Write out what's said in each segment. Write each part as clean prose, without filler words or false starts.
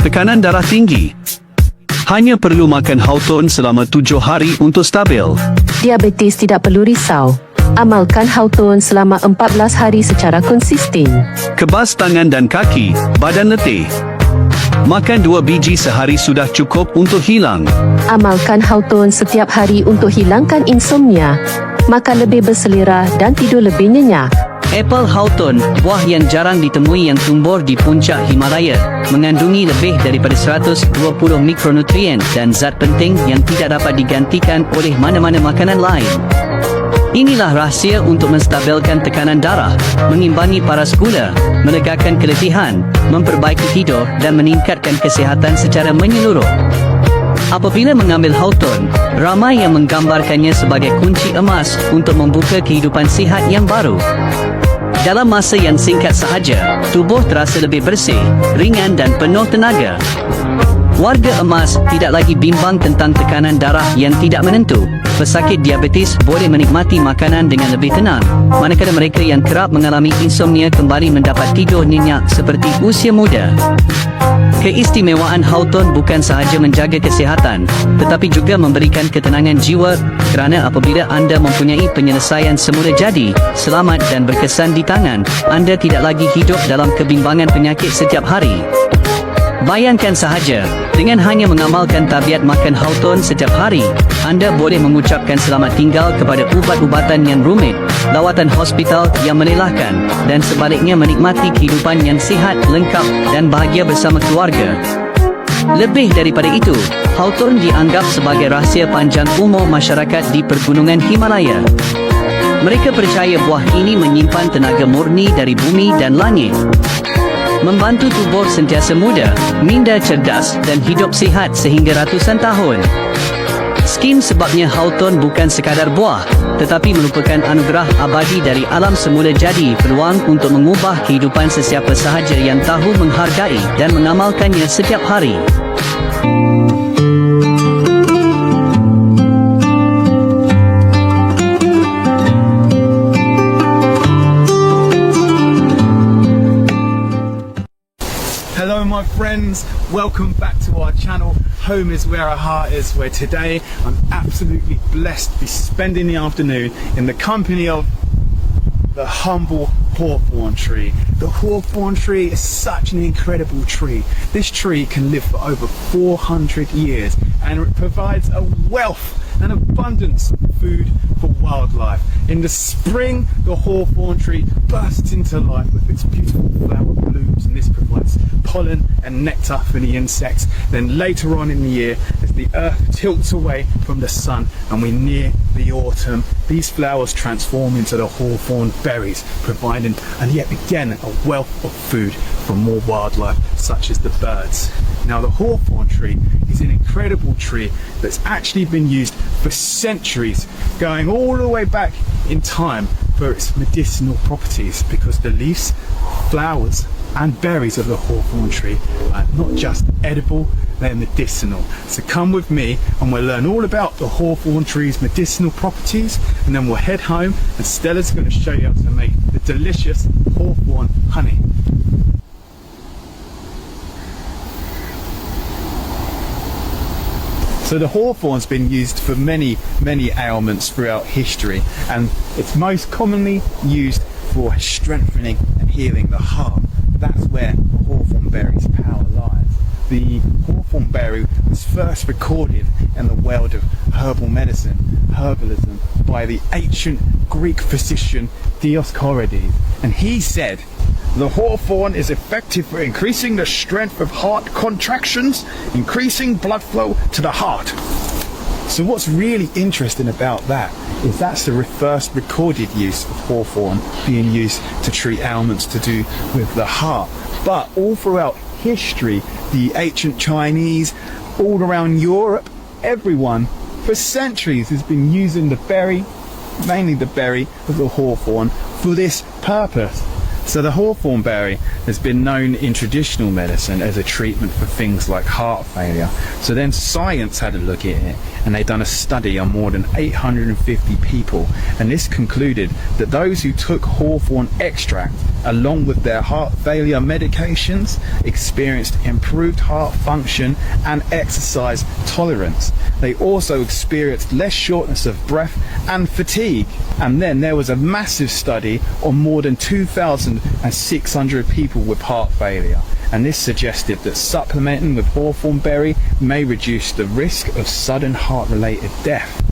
tekanan darah tinggi. Hanya perlu makan Hawthorn selama 7 hari untuk stabil. Diabetes tidak perlu risau. Amalkan Hawthorn selama 14 hari secara konsisten. Kebas tangan dan kaki, badan letih. Makan 2 biji sehari sudah cukup untuk hilang. Amalkan Hawthorn setiap hari untuk hilangkan insomnia. Makan lebih berselera dan tidur lebih nyenyak. Apple Hawthorn, buah yang jarang ditemui yang tumbuh di puncak Himalaya, mengandungi lebih daripada 120 mikronutrien dan zat penting yang tidak dapat digantikan oleh mana-mana makanan lain. Inilah rahsia untuk menstabilkan tekanan darah, mengimbangi paras gula, melegakan keletihan, memperbaiki tidur dan meningkatkan kesihatan secara menyeluruh. Apabila mengambil Hawthorn, ramai yang menggambarkannya sebagai kunci emas untuk membuka kehidupan sihat yang baru. Dalam masa yang singkat sahaja, tubuh terasa lebih bersih, ringan dan penuh tenaga. Warga emas tidak lagi bimbang tentang tekanan darah yang tidak menentu. Pesakit diabetes boleh menikmati makanan dengan lebih tenang, manakala mereka yang kerap mengalami insomnia kembali mendapat tidur nyenyak seperti usia muda. Keistimewaan Hawthorn bukan sahaja menjaga kesihatan, tetapi juga memberikan ketenangan jiwa kerana apabila anda mempunyai penyelesaian semula jadi, selamat dan berkesan di tangan, anda tidak lagi hidup dalam kebimbangan penyakit setiap hari. Bayangkan sahaja, dengan hanya mengamalkan tabiat makan Hawthorn setiap hari, anda boleh mengucapkan selamat tinggal kepada ubat-ubatan yang rumit, lawatan hospital yang melelahkan, dan sebaliknya menikmati kehidupan yang sihat, lengkap dan bahagia bersama keluarga. Lebih daripada itu, Hawthorn dianggap sebagai rahsia panjang umur masyarakat di pergunungan Himalaya. Mereka percaya buah ini menyimpan tenaga murni dari bumi dan langit, membantu tubuh sentiasa muda, minda cerdas dan hidup sihat sehingga ratusan tahun. Skin sebabnya Hawthorn bukan sekadar buah, tetapi merupakan anugerah abadi dari alam semula jadi peluang untuk mengubah kehidupan sesiapa sahaja yang tahu menghargai dan mengamalkannya setiap hari. Hello my friends, welcome back to our channel. Home is where our heart is, where today I'm absolutely blessed to be spending the afternoon in the company of the humble hawthorn tree. The hawthorn tree is such an incredible tree. This tree can live for over 400 years and it provides a wealth and abundance of food for wildlife. In the spring, the hawthorn tree bursts into life with its beautiful flower blooms, and this provides pollen and nectar for the insects. Then later on in the year, as the earth tilts away from the sun and we near the autumn, these flowers transform into the hawthorn berries, providing and yet again a wealth of food for more wildlife such as the birds. Now the hawthorn tree is an incredible tree that's actually been used for centuries, going all the way back in time for its medicinal properties, because the leaves, flowers and berries of the hawthorn tree are not just edible, they're medicinal. So come with me and we'll learn all about the hawthorn tree's medicinal properties, and then we'll head home and Stella's going to show you how to make the delicious hawthorn honey. So the hawthorn's been used for many ailments throughout history, and it's most commonly used for strengthening and healing the heart. That's where hawthorn berry's power lies. The hawthorn berry was first recorded in the world of herbal medicine, herbalism, by the ancient Greek physician Dioscorides, and he said, "The hawthorn is effective for increasing the strength of heart contractions, increasing blood flow to the heart." So what's really interesting about that is that's the first recorded use of hawthorn being used to treat ailments to do with the heart. But all throughout history, the ancient Chinese, all around Europe, everyone for centuries has been using the berry, mainly the berry of the hawthorn, for this purpose. So the hawthorn berry has been known in traditional medicine as a treatment for things like heart failure. So then science had a look at it, and they done a study on more than 850 people, and this concluded that those who took hawthorn extract along with their heart failure medications experienced improved heart function and exercise tolerance. They also experienced less shortness of breath and fatigue. And then there was a massive study on more than 2,600 people with heart failure, and this suggested that supplementing with hawthorn berry may reduce the risk of sudden heart-related death.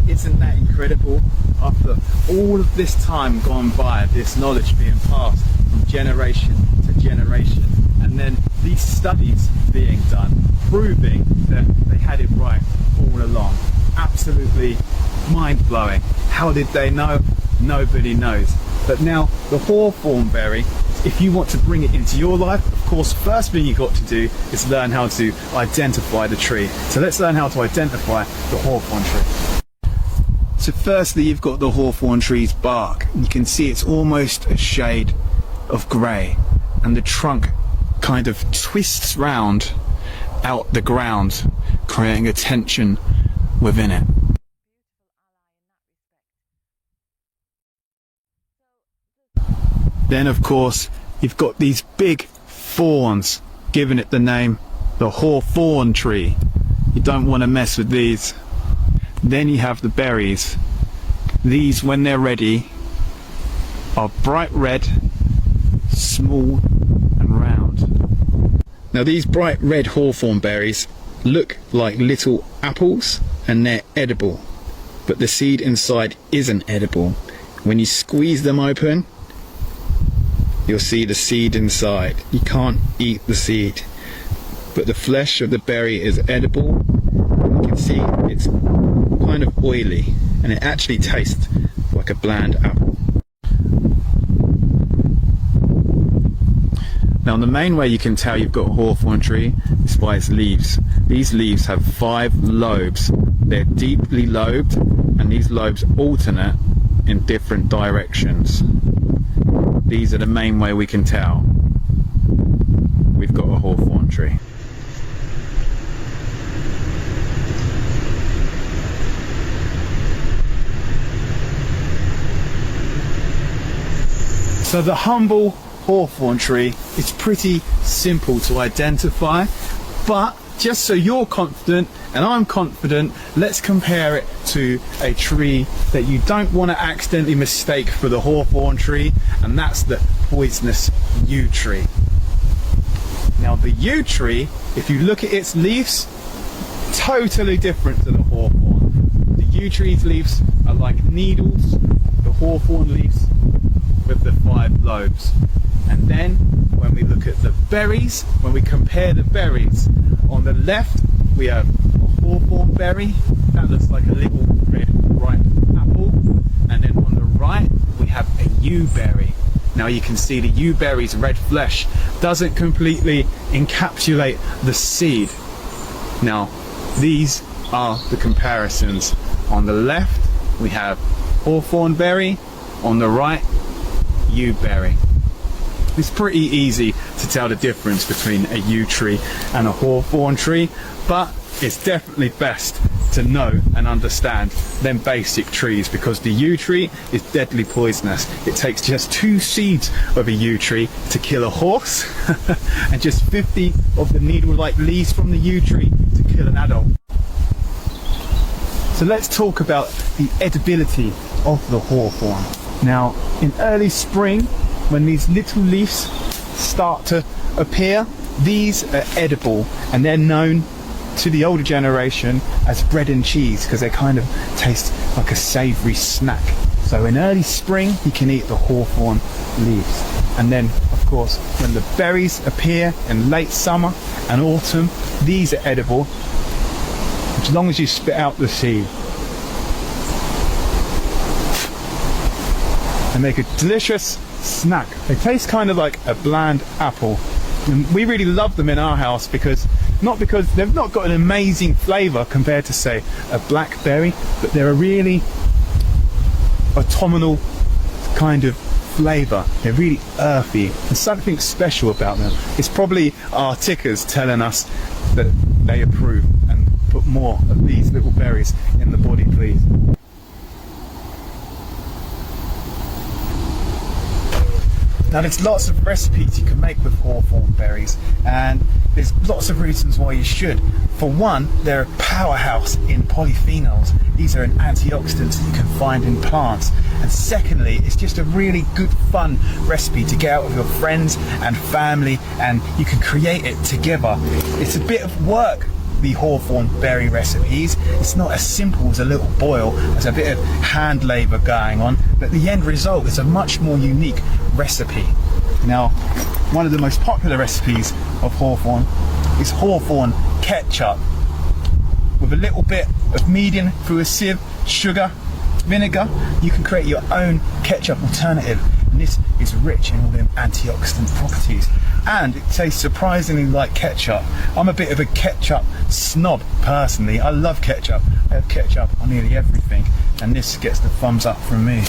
Isn't that incredible? After all of this time gone by, this knowledge being passed from generation to generation, and then these studies being done, proving that they had it right all along. Absolutely mind-blowing. How did they know? Nobody knows. But now the hawthorn berry, if you want to bring it into your life, of course, first thing you got to do is learn how to identify the tree. So let's learn how to identify the hawthorn tree. So firstly, you've got the hawthorn tree's bark. You can see it's almost a shade of grey, and the trunk kind of twists round out the ground, creating a tension within it. Then of course you've got these big thorns, giving it the name the hawthorn tree. You don't want to mess with these. Then you have the berries. These, when they're ready, are bright red, small and round. Now these bright red hawthorn berries look like little apples, and they're edible, but the seed inside isn't edible. When you squeeze them open, you'll see the seed inside. You can't eat the seed, but the flesh of the berry is edible. You can see it's kind of oily, and it actually tastes like a bland apple. Now the main way you can tell you've got a hawthorn tree is by its leaves. These leaves have 5 lobes. They're deeply lobed, and these lobes alternate in different directions. These are the main way we can tell we've got a hawthorn tree. So the humble hawthorn tree is pretty simple to identify, but just so you're confident and I'm confident, let's compare it to a tree that you don't want to accidentally mistake for the hawthorn tree, and that's the poisonous yew tree. Now the yew tree, if you look at its leaves, totally different to the hawthorn. The yew tree's leaves are like needles, the hawthorn leaves with the 5 lobes. And then when we look at the berries, when we compare the berries, on the left we have a hawthorn berry that looks like a little red ripe apple, and then on the right we have a yew berry. Now you can see the yew berry's red flesh doesn't completely encapsulate the seed. Now these are the comparisons. On the left we have hawthorn berry, on the right yew berry. It's pretty easy to tell the difference between a yew tree and a hawthorn tree, but it's definitely best to know and understand them basic trees, because the yew tree is deadly poisonous. It takes just 2 seeds of a yew tree to kill a horse and just 50 of the needle-like leaves from the yew tree to kill an adult. So let's talk about the edibility of the hawthorn. Now in early spring, when these little leaves start to appear, these are edible, and they're known to the older generation as bread and cheese because they kind of taste like a savoury snack. So in early spring you can eat the hawthorn leaves, and then of course when the berries appear in late summer and autumn, these are edible as long as you spit out the seed. They make a delicious snack. They taste kind of like a bland apple, and we really love them in our house because they've not got an amazing flavour compared to say a blackberry, but they're a really autumnal kind of flavour. They're really earthy. There's something special about them. It's probably our tickers telling us that they approve and put more of these little berries in the body, please. Now there's lots of recipes you can make with hawthorn berries, and there's lots of reasons why you should. For one, they're a powerhouse in polyphenols. These are antioxidants that you can find in plants. And secondly, it's just a really good fun recipe to get out with your friends and family, and you can create it together. It's a bit of work, the hawthorn berry recipes. It's not as simple as a little boil. There's a bit of hand labour going on, but the end result is a much more unique recipe. Now, one of the most popular recipes of hawthorn is hawthorn ketchup, with a little bit of medium through a sieve, sugar, vinegar. You can create your own ketchup alternative, and this is rich in all them antioxidant properties, and it tastes surprisingly like ketchup. I'm a bit of a ketchup snob personally. I love ketchup. I have ketchup on nearly everything, and this gets the thumbs up from me.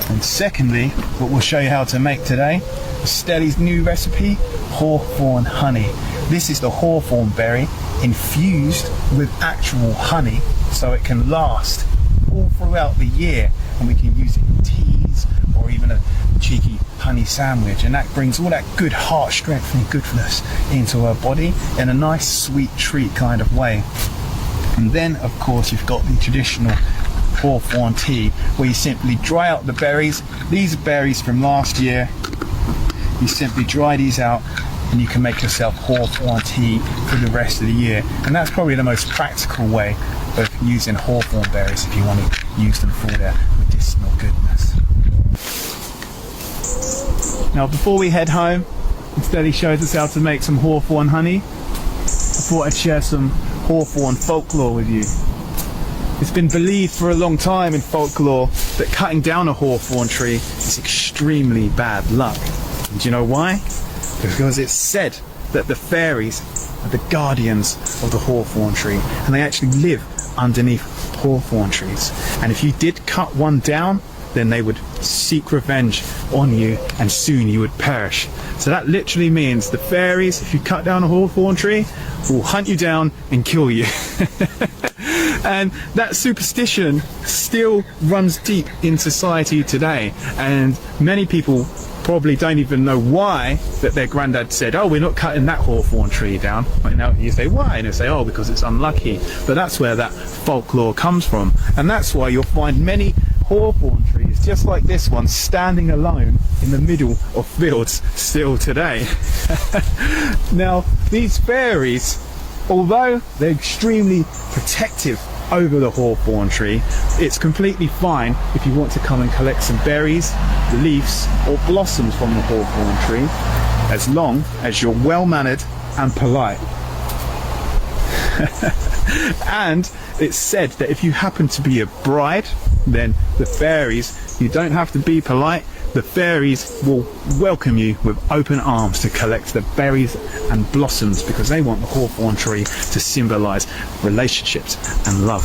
And secondly, what we'll show you how to make today, Stelly's new recipe, hawthorn honey. This is the hawthorn berry infused with actual honey, so it can last all throughout the year, and we can use it in teas or even a cheeky honey sandwich, and that brings all that good heart strength and goodness into our body in a nice sweet treat kind of way. And then of course you've got the traditional hawthorn tea, where you simply dry out the berries. These are berries from last year. You simply dry these out, and you can make yourself hawthorn tea for the rest of the year. And that's probably the most practical way of using hawthorn berries if you want to use them for their medicinal goodness. Now before we head home, Stelly shows us how to make some hawthorn honey. I thought I'd share some hawthorn folklore with you. It's been believed for a long time in folklore that cutting down a hawthorn tree is extremely bad luck. And do you know why? Because it's said that the fairies are the guardians of the hawthorn tree, and they actually live underneath hawthorn trees. And if you did cut one down, then they would seek revenge on you, and soon you would perish. So that literally means the fairies, if you cut down a hawthorn tree, will hunt you down and kill you. And that superstition still runs deep in society today, and many people probably don't even know why that their granddad said, oh, we're not cutting that hawthorn tree down. But now you say, why? And they say, oh, because it's unlucky. But that's where that folklore comes from, and that's why you'll find many hawthorn trees just like this one standing alone in the middle of fields still today. Now these fairies, although they're extremely protective over the hawthorn tree, it's completely fine if you want to come and collect some berries, leaves or blossoms from the hawthorn tree, as long as you're well mannered and polite. And it's said that if you happen to be a bride, then the fairies, you don't have to be polite, the fairies will welcome you with open arms to collect the berries and blossoms, because they want the hawthorn tree to symbolise relationships and love.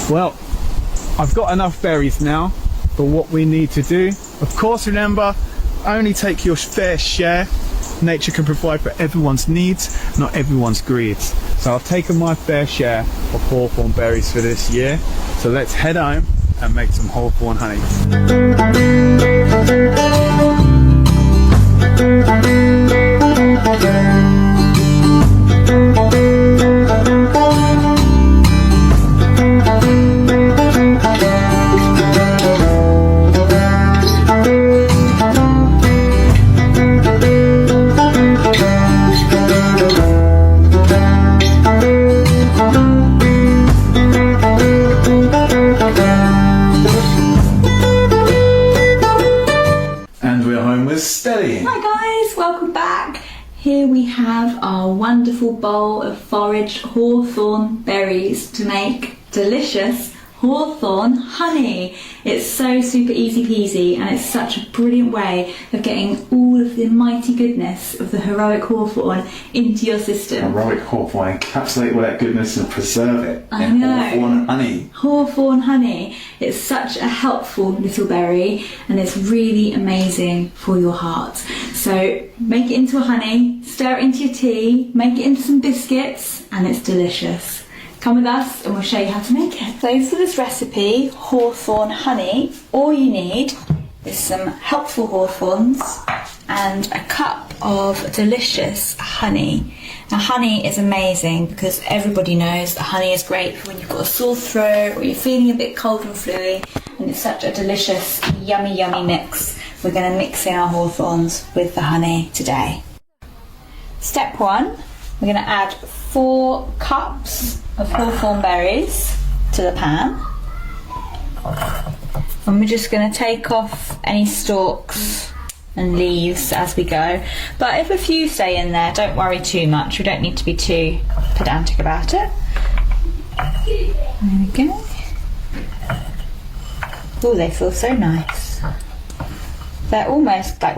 Well, I've got enough berries now for what we need to do. Of course, remember, only take your fair share. Nature can provide for everyone's needs, not everyone's greeds. So I've taken my fair share of hawthorn berries for this year. So let's head home and make some hawthorn honey. Hi guys, welcome back. Here we have our wonderful bowl of foraged hawthorn berries to make delicious Hawthorn honey. It's so super easy peasy, and it's such a brilliant way of getting all of the mighty goodness of the heroic Hawthorn into your system. Heroic Hawthorn, encapsulate all that goodness and preserve it I in know. Hawthorn honey. Hawthorn honey. It's such a helpful little berry, and it's really amazing for your heart. So make it into a honey, stir it into your tea, make it into some biscuits, and it's delicious. Come with us and we'll show you how to make it. So for this recipe, Hawthorn honey, all you need is some helpful hawthorns and a cup of delicious honey. Now honey is amazing because everybody knows that honey is great for when you've got a sore throat or you're feeling a bit cold and fluey, and it's such a delicious, yummy, yummy mix. We're going to mix in our hawthorns with the honey today. Step 1, we're going to add 4 cups of hawthorn berries to the pan, and we're just going to take off any stalks and leaves as we go, but if a few stay in there, don't worry too much. We don't need to be too pedantic about it. There we go. Oh, they feel so nice. They're almost like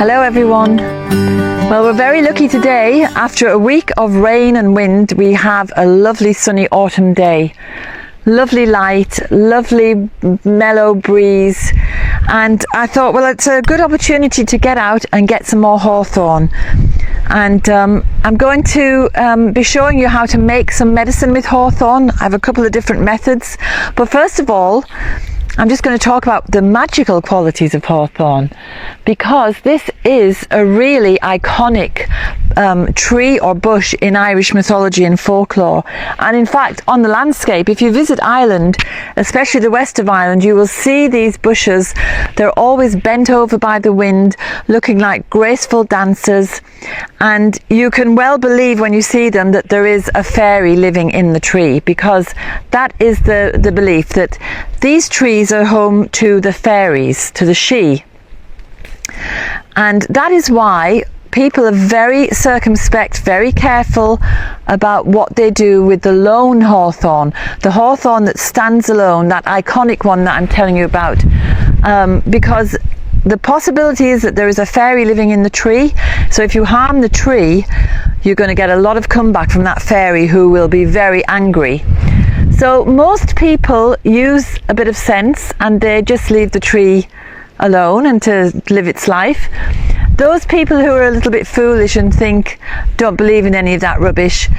Hello everyone. Well, we're very lucky today. After a week of rain and wind, we have a lovely sunny autumn day. Lovely light, lovely mellow breeze, and I thought, well, it's a good opportunity to get out and get some more hawthorn. And I'm going to be showing you how to make some medicine with hawthorn. I have a couple of different methods, but first of all, I'm just going to talk about the magical qualities of hawthorn, because this is a really iconic tree or bush in Irish mythology and folklore. And in fact, on the landscape, if you visit Ireland, especially the west of Ireland, you will see these bushes. They're always bent over by the wind, looking like graceful dancers. And you can well believe when you see them that there is a fairy living in the tree, because that is the belief that these trees are home to the fairies, to the Sidhe. And that is why people are very circumspect, very careful about what they do with the lone hawthorn, the hawthorn that stands alone, that iconic one that I'm telling you about, because the possibility is that there is a fairy living in the tree. So if you harm the tree, you're going to get a lot of comeback from that fairy, who will be very angry. So most people use a bit of sense and they just leave the tree alone and to live its life. Those people who are a little bit foolish and don't believe in any of that rubbish,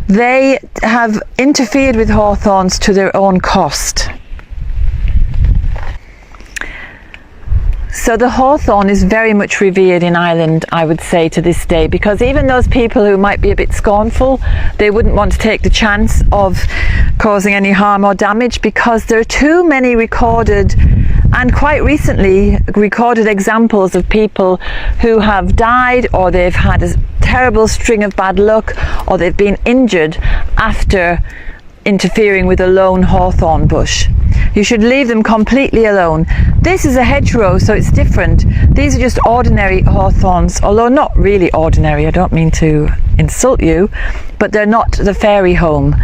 they have interfered with hawthorns to their own cost. So the hawthorn is very much revered in Ireland, I would say, to this day, because even those people who might be a bit scornful, they wouldn't want to take the chance of causing any harm or damage, because there are too many recorded, and quite recently recorded, examples of people who have died, or they've had a terrible string of bad luck, or they've been injured after interfering with a lone hawthorn bush. You should leave them completely alone. This is a hedgerow, so it's different. These are just ordinary hawthorns, although not really ordinary. I don't mean to insult you, but they're not the fairy home.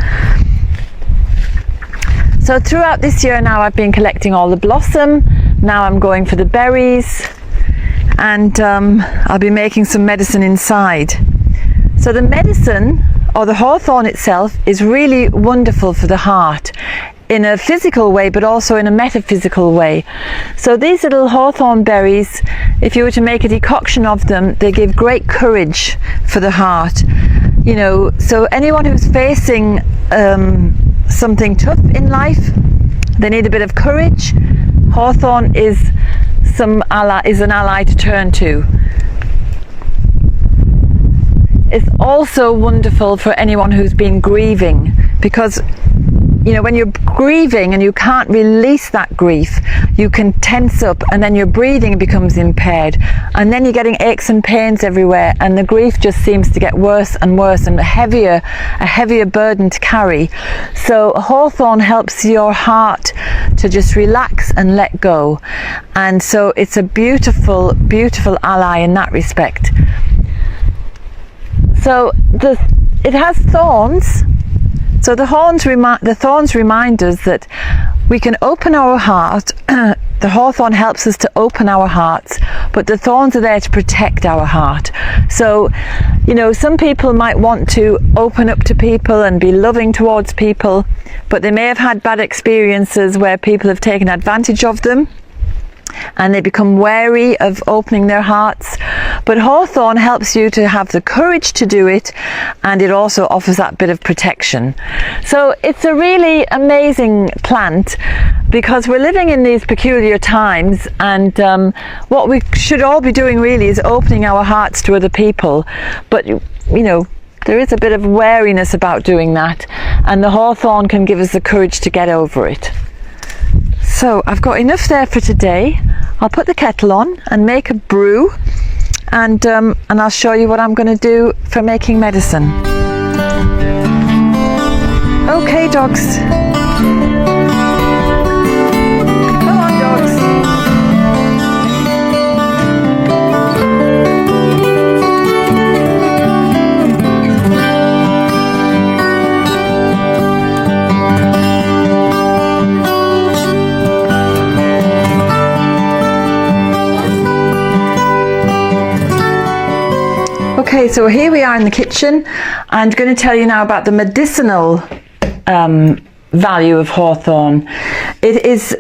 So throughout this year now, I've been collecting all the blossom. Now I'm going for the berries, and I'll be making some medicine inside. So the medicine, or the hawthorn itself, is really wonderful for the heart, in a physical way, but also in a metaphysical way. So these little hawthorn berries, if you were to make a decoction of them, they give great courage for the heart. You know, so anyone who's facing something tough in life, they need a bit of courage. Hawthorn is an ally to turn to. It's also wonderful for anyone who's been grieving, because you know, when you're grieving and you can't release that grief, you can tense up and then your breathing becomes impaired. And then you're getting aches and pains everywhere, and the grief just seems to get worse and worse and a heavier burden to carry. So Hawthorn helps your heart to just relax and let go. And so it's a beautiful, beautiful ally in that respect. So it has thorns. So the thorns remind us that we can open our heart. The hawthorn helps us to open our hearts, but the thorns are there to protect our heart. So, you know, some people might want to open up to people and be loving towards people, but they may have had bad experiences where people have taken advantage of them, and they become wary of opening their hearts. But Hawthorn helps you to have the courage to do it, and it also offers that bit of protection. So it's a really amazing plant, because we're living in these peculiar times, and what we should all be doing really is opening our hearts to other people. But you know, there is a bit of wariness about doing that, and the Hawthorn can give us the courage to get over it. So I've got enough there for today. I'll put the kettle on and make a brew, and I'll show you what I'm going to do for making medicine. Okay, dogs. Come on, dogs. Okay, so here we are in the kitchen. I'm going to tell you now about the medicinal value of hawthorn. It is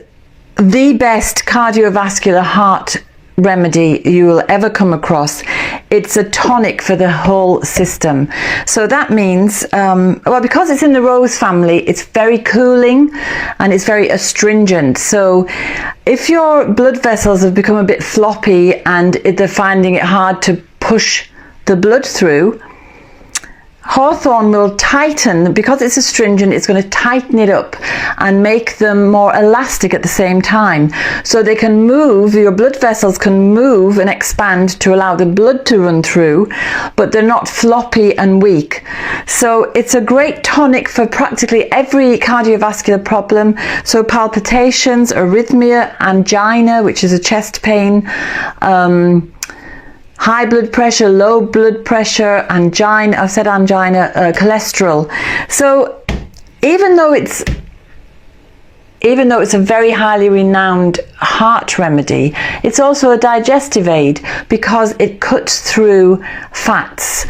the best cardiovascular heart remedy you will ever come across. It's a tonic for the whole system. So that means, well, because it's in the rose family, it's very cooling and it's very astringent. So if your blood vessels have become a bit floppy and they're finding it hard to push the blood through, hawthorn will tighten. Because it's astringent, it's going to tighten it up and make them more elastic at the same time, so they can move, your blood vessels can move and expand to allow the blood to run through, but they're not floppy and weak. So it's a great tonic for practically every cardiovascular problem. So palpitations, arrhythmia, angina, which is a chest pain, high blood pressure, low blood pressure, angina, I've said angina, cholesterol. So even though it's a very highly renowned heart remedy, it's also a digestive aid because it cuts through fats,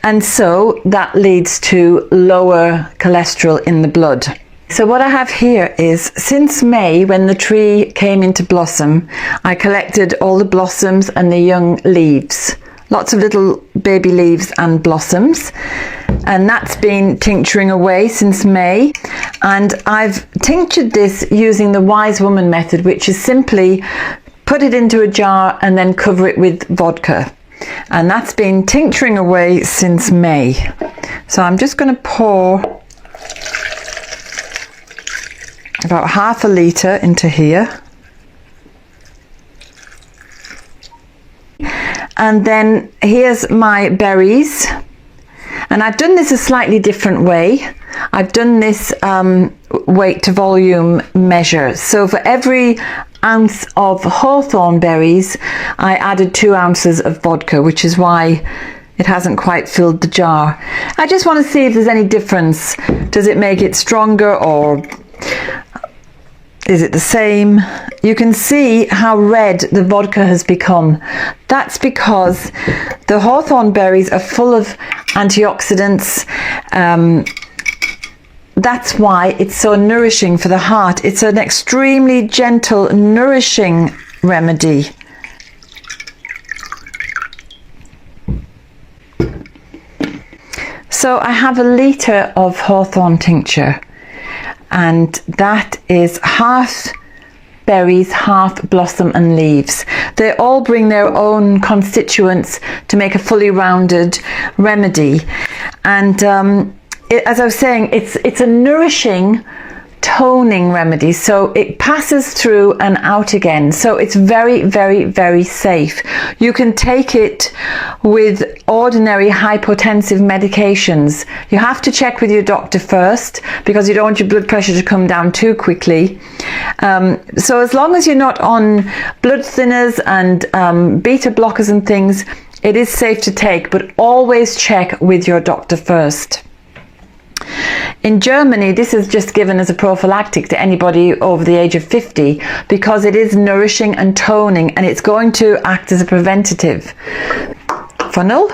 and so that leads to lower cholesterol in the blood. So what I have here is, since May, when the tree came into blossom, I collected all the blossoms and the young leaves, lots of little baby leaves and blossoms, and that's been tincturing away since May. And I've tinctured this using the wise woman method, which is simply put it into a jar and then cover it with vodka, and that's been tincturing away since May. So I'm just going to pour about half a litre into here, and then here's my berries, and I've done this a slightly different way. I've done this weight to volume measure. So for every ounce of hawthorn berries, I added 2 ounces of vodka, which is why it hasn't quite filled the jar. I just want to see if there's any difference. Does it make it stronger, or is it the same? You can see how red the vodka has become. That's because the hawthorn berries are full of antioxidants. That's why it's so nourishing for the heart. It's an extremely gentle, nourishing remedy. So I have a litre of hawthorn tincture, and that is half berries, half blossom and leaves. They all bring their own constituents to make a fully rounded remedy. And as I was saying, it's a nourishing toning remedy, so it passes through and out again, so it's very, very, very safe. You can take it with ordinary hypotensive medications. You have to check with your doctor first because you don't want your blood pressure to come down too quickly. So as long as you're not on blood thinners and beta blockers and things, it is safe to take, but always check with your doctor first. In Germany, this is just given as a prophylactic to anybody over the age of 50 because it is nourishing and toning, and it's going to act as a preventative. Funnel.